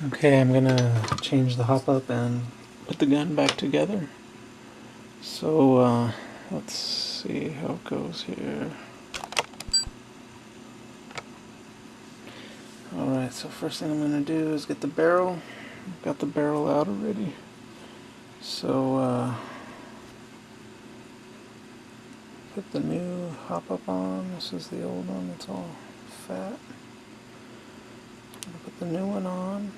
Okay, I'm gonna change the hop up and put the gun back together. So let's see how it goes here. Alright, so first thing I'm gonna do is get the barrel. I've got the barrel out already. So put the new hop up on. This is the old one, it's all fat. I'm gonna put the new one on.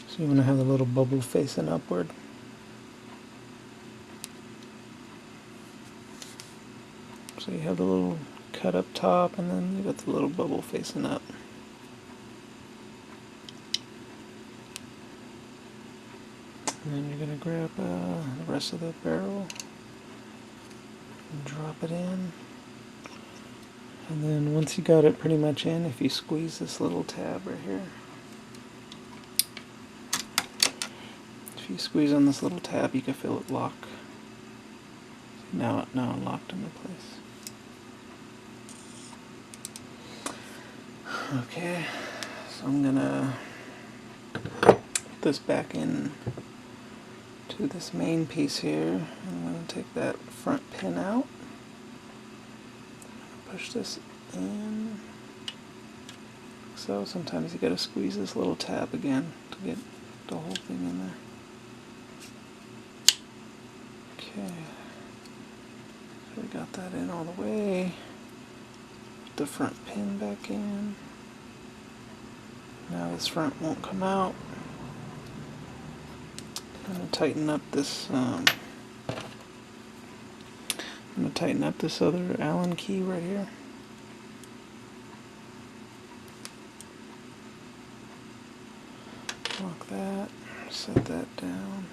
So you want to have the little bubble facing upward. So you have the little cut up top, and then you got the little bubble facing up. And then you're going to grab the rest of the barrel and drop it in. And then once you got it pretty much in, if you squeeze this little tab right here, if you squeeze on this little tab, you can feel it lock. Now locked into place. Okay, so I'm gonna put this back in to this main piece here. I'm gonna take that front pin out. Push this in. So sometimes you gotta squeeze this little tab again to get the whole thing in there. Okay, so we got that in all the way. Put the front pin back in. Now this front won't come out. I'm gonna tighten up this. I'm gonna tighten up this other Allen key right here. Lock that. Set that down.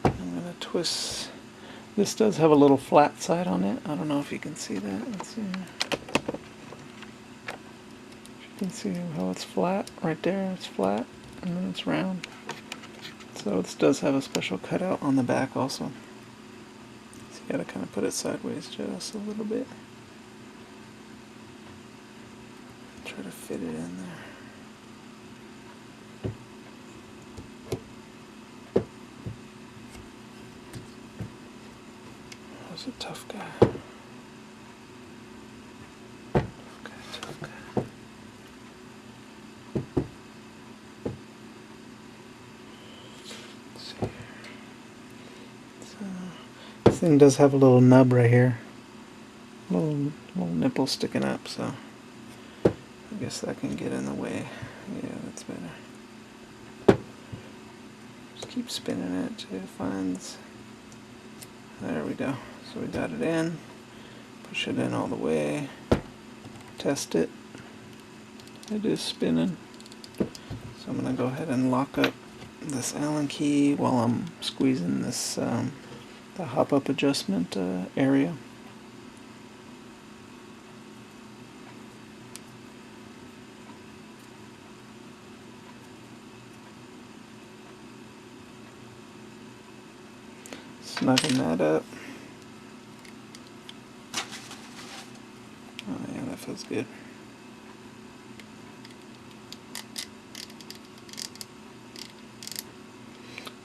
I'm gonna twist. This does have a little flat side on it. I don't know if you can see that. Let's see. You can see how it's flat right there. It's flat, and then it's round. So this does have a special cutout on the back also. So you gotta kind of put it sideways just a little bit. Try to fit it in there. That was a tough guy. Tough guy. This thing does have a little nub right here, little nipple sticking up, so I guess that can get in the way. Yeah, that's better. Just keep spinning it till it finds. There we go. So we got it in. Push it in all the way. Test it. It is spinning. So I'm going to go ahead and lock up this Allen key while I'm squeezing this the hop-up adjustment area. Snugging that up. Oh yeah, that feels good.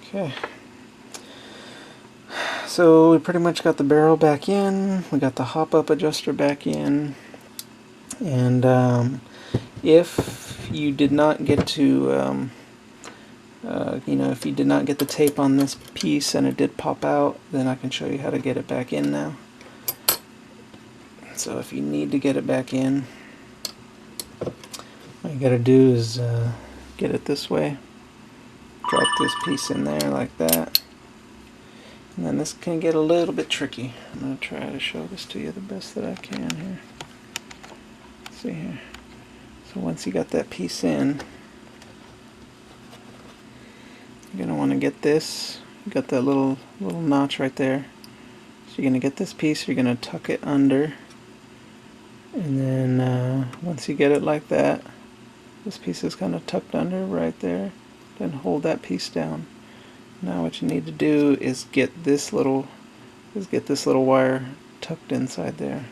Okay. So we pretty much got the barrel back in, we got the hop-up adjuster back in, and if you did not get to, if you did not get the tape on this piece and it did pop out, then I can show you how to get it back in now. So if you need to get it back in, all you gotta do is get it this way, drop this piece in there like that. And then this can get a little bit tricky. I'm going to try to show this to you the best that I can here. Let's see here. So once you got that piece in, you're going to want to get this. You got that little notch right there. So you're going to get this piece, you're going to tuck it under. And then once you get it like that, this piece is kind of tucked under right there. Then hold that piece down. Now what you need to do is get this little wire tucked inside there.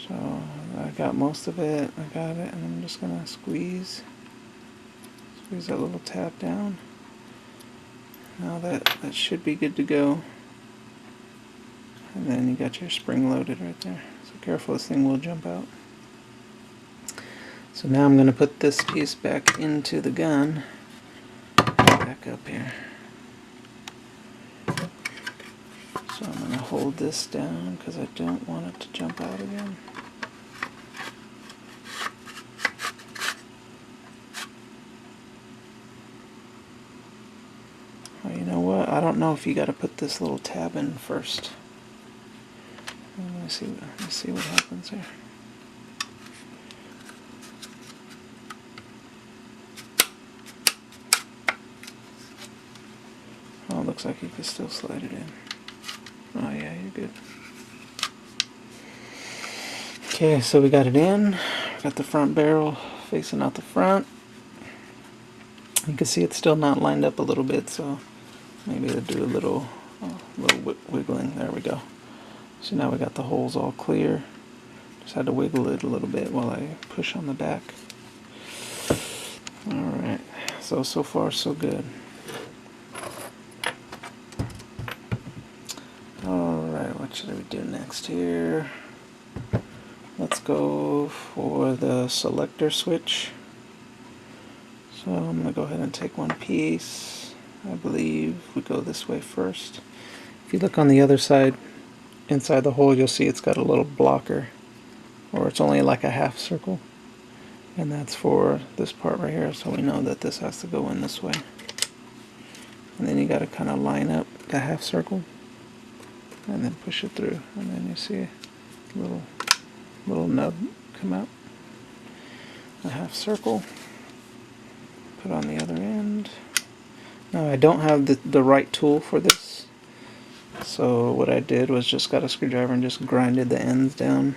So I got most of it, I got it, and I'm just gonna squeeze that little tab down. Now that should be good to go. And then you got your spring loaded right there. So careful, this thing will jump out. So now I'm gonna put this piece back into the gun. Back up here. So I'm gonna hold this down because I don't want it to jump out again. Oh, you know what? I don't know if you got to put this little tab in first. Let me see what happens here. Oh, it looks like you can still slide it in. Oh yeah, you're good. Okay, so we got it in. Got the front barrel facing out the front. You can see it's still not lined up a little bit, so maybe to do a little wiggling. There we go. So now we got the holes all clear. Just had to wiggle it a little bit while I push on the back. Alright, so far so good. Alright, what should we do next here? Let's go for the selector switch. So I'm going to go ahead and take one piece. I believe we go this way first. If you look on the other side, inside the hole, you'll see it's got a little blocker, or it's only like a half circle. And that's for this part right here, so we know that this has to go in this way. And then you got to kind of line up the half circle and then push it through, and then you see a little nub come out. A half circle. Put on the other end. Now I don't have the right tool for this, so what I did was just got a screwdriver and just grinded the ends down,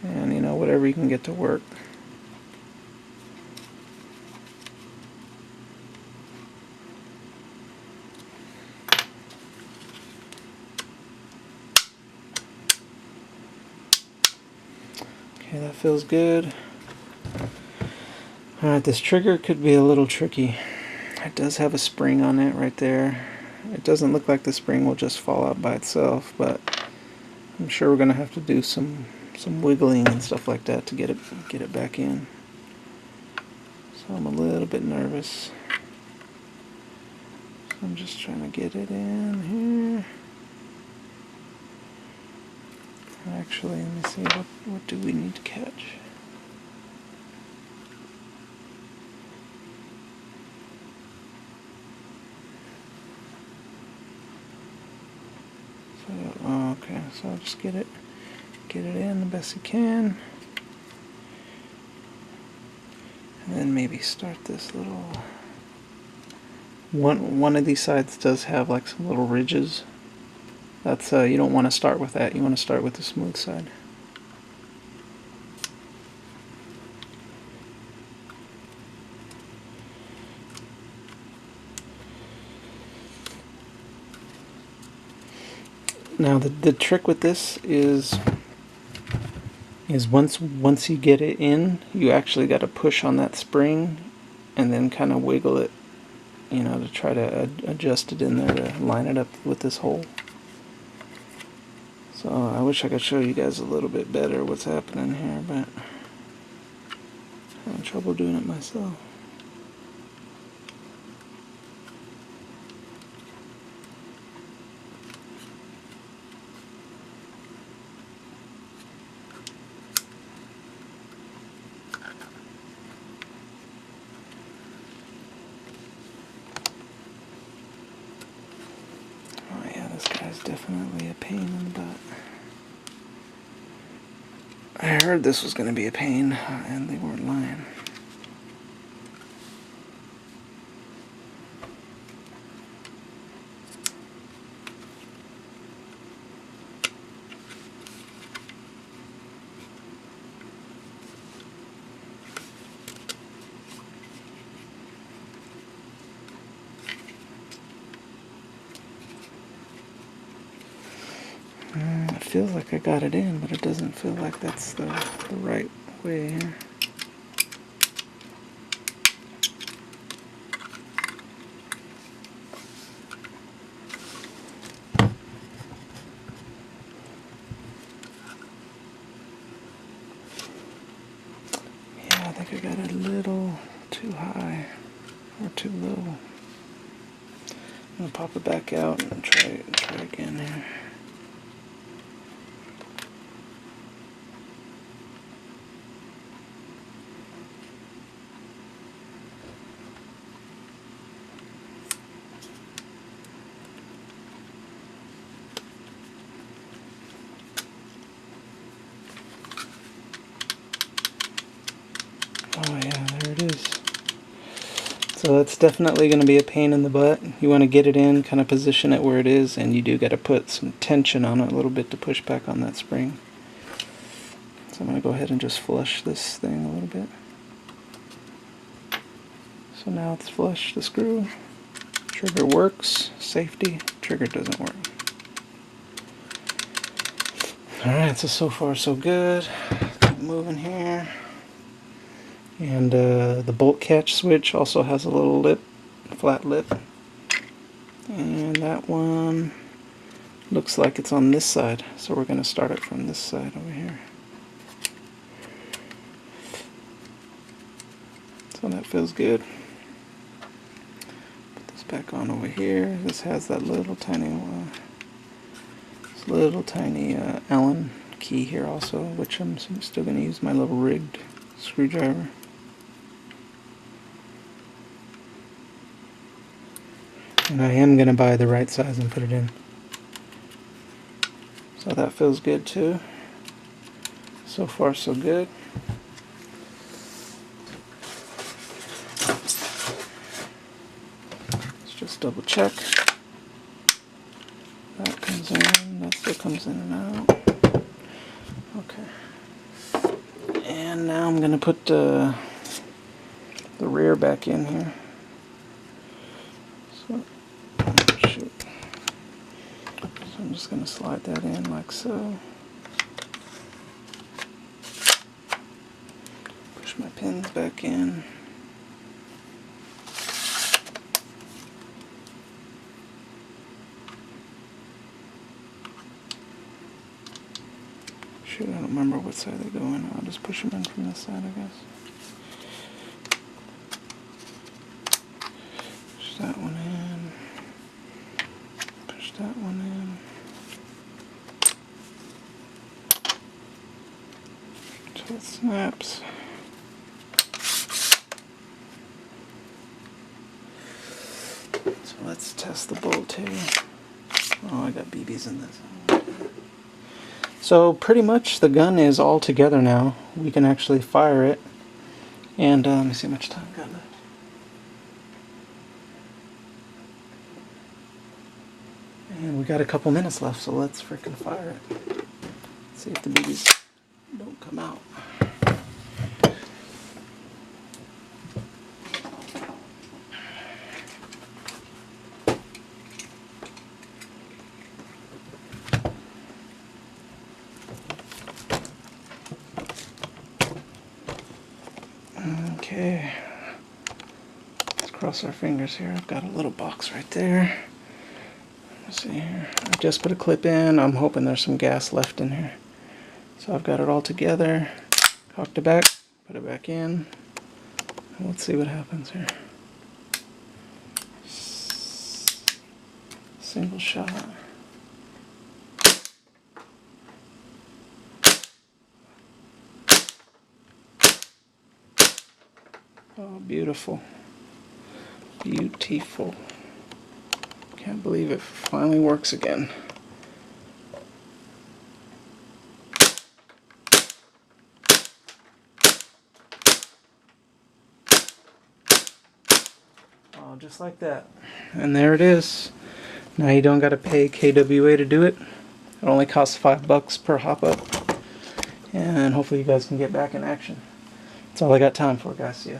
and you know, whatever you can get to work. Okay, that feels good. Alright, this trigger could be a little tricky. It does have a spring on it right there. It doesn't look like the spring will just fall out by itself, but I'm sure we're gonna have to do some wiggling and stuff like that to get it back in. So I'm a little bit nervous. So I'm just trying to get it in here. Actually, let me see, what do we need to catch? So, okay, so I'll just get it in the best you can. And then maybe start this little... One of these sides does have like some little ridges. That's you don't want to start with that. You want to start with the smooth side. Now the trick with this is once you get it in, you actually got to push on that spring and then kind of wiggle it, you know, to try to adjust it in there to line it up with this hole. So I wish I could show you guys a little bit better what's happening here, but I'm having trouble doing it myself. Oh yeah, this guy's definitely a pain in the butt. I heard this was going to be a pain, and they weren't lying. It feels like I got it in, but it doesn't feel like that's the right way here. Yeah, I think I got it a little too high or too low. I'm gonna pop it back out and try again here. Oh yeah, there it is. So that's definitely going to be a pain in the butt. You want to get it in, kind of position it where it is, and you do got to put some tension on it a little bit to push back on that spring. So I'm going to go ahead and just flush this thing a little bit. So now it's flush the screw. Trigger works. Safety. Trigger doesn't work. Alright, so far so good. Keep moving here. And the bolt catch switch also has a little lip, flat lip. And that one looks like it's on this side, so we're going to start it from this side over here. So that feels good. Put this back on over here. This has that little tiny Allen key here also, which I'm still going to use my little rigged screwdriver. And I am going to buy the right size and put it in. So that feels good too. So far so good. Let's just double check. That comes in, that still comes in and out. Okay. And now I'm going to put the rear back in here. I'm just going to slide that in like so. Push my pins back in. Shoot, I don't remember what side they go in. I'll just push them in from this side, I guess. Push that one in. Push that one in. So it snaps. So let's test the bolt here. Oh, I got BBs in this. So pretty much the gun is all together now. We can actually fire it. And let me see how much time I got left. And we got a couple minutes left, so let's freaking fire it. See if the BBs don't come out. Okay, let's cross our fingers here. I've got a little box right there. Let's see here. I just put a clip in. I'm hoping there's some gas left in here. So I've got it all together. Cocked it back, put it back in. Let's see what happens here. Single shot. Oh, beautiful. Beautiful. Can't believe it finally works again. Oh, just like that. And there it is. Now you don't got to pay KWA to do it. It only costs $5 per hop up. And hopefully you guys can get back in action. That's all I got time for, guys. See ya.